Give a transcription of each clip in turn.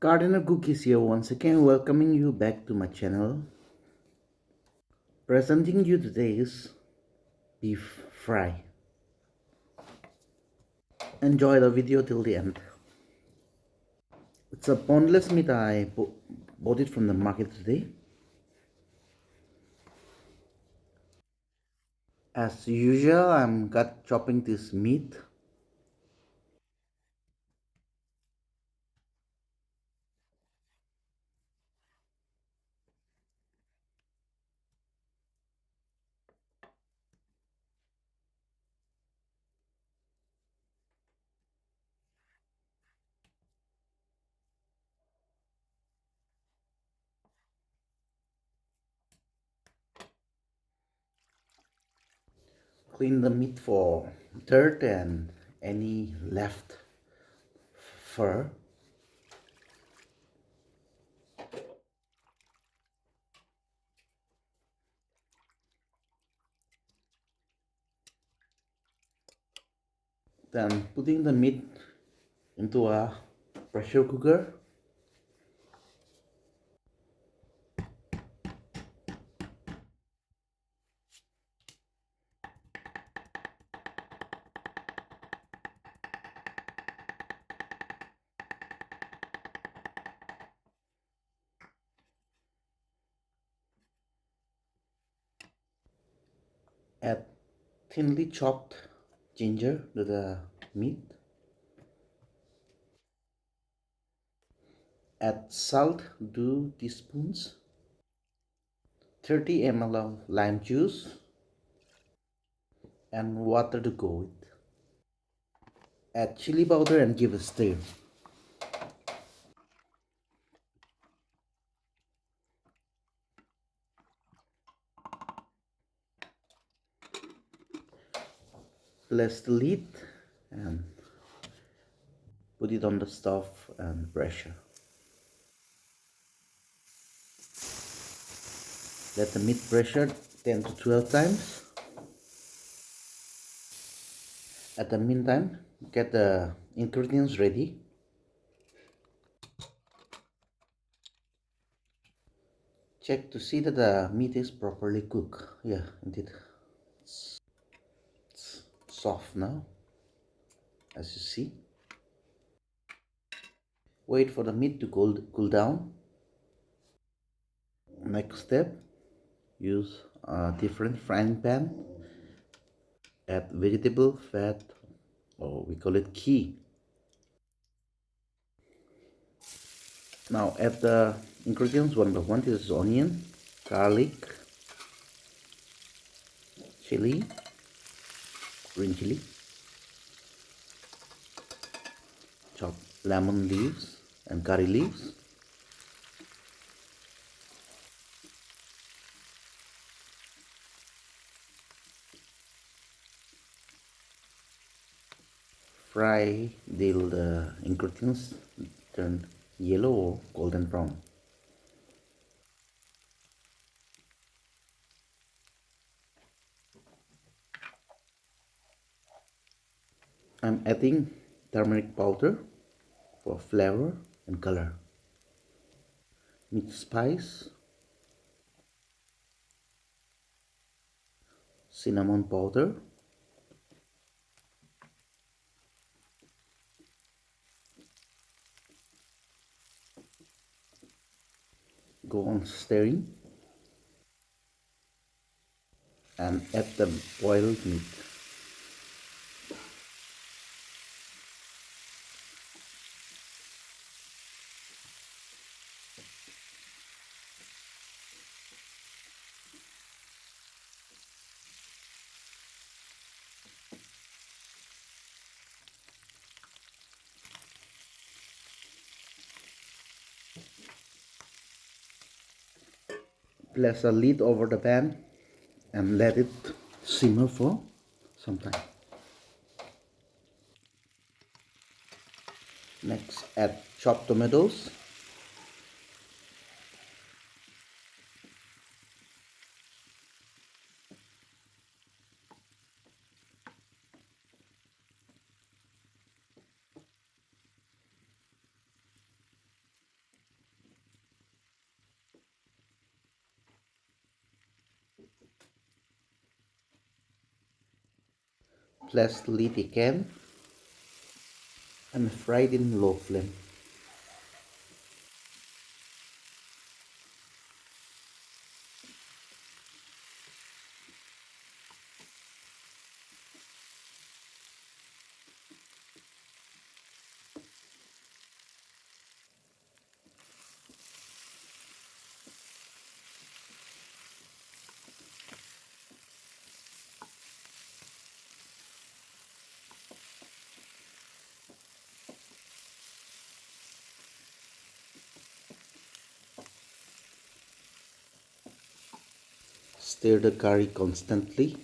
Gardener Cookies here once again, welcoming you back to my channel. Presenting you today's beef fry. Enjoy the video till the end. It's a boneless meat. I bought it from the market today. As usual, I'm chopping this meat. Clean the meat for dirt and any left fur. Then putting the meat into a pressure cooker. Add thinly chopped ginger to the meat. Add salt 2 teaspoons. 30 ml of lime juice and water to go with. Add chili powder and give a stir. Place the lid and put it on the stove and pressure. Let the meat pressure 10 to 12 times. At the meantime, get the ingredients ready. Check to see that the meat is properly cooked. Yeah, indeed. It's soft now, as you see. Wait for the meat to cool down. Next step, use a different frying pan. Add vegetable fat, or we call it ghee. Now add the ingredients one by one. This is onion, garlic, chili, green chili, chop lemon leaves and curry leaves. Fry till the ingredients turn yellow or golden brown. I'm adding turmeric powder for flavor and color. Meat spice, cinnamon powder, go on stirring and add the boiled meat. Place a lid over the pan and let it simmer for some time. Next, add chopped tomatoes, Plus lid again and fried in low flame. Stir the curry constantly.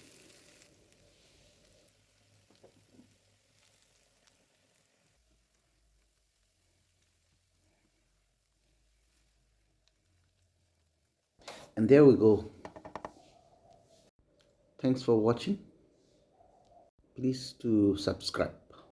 And there we go. Thanks for watching. Please to subscribe.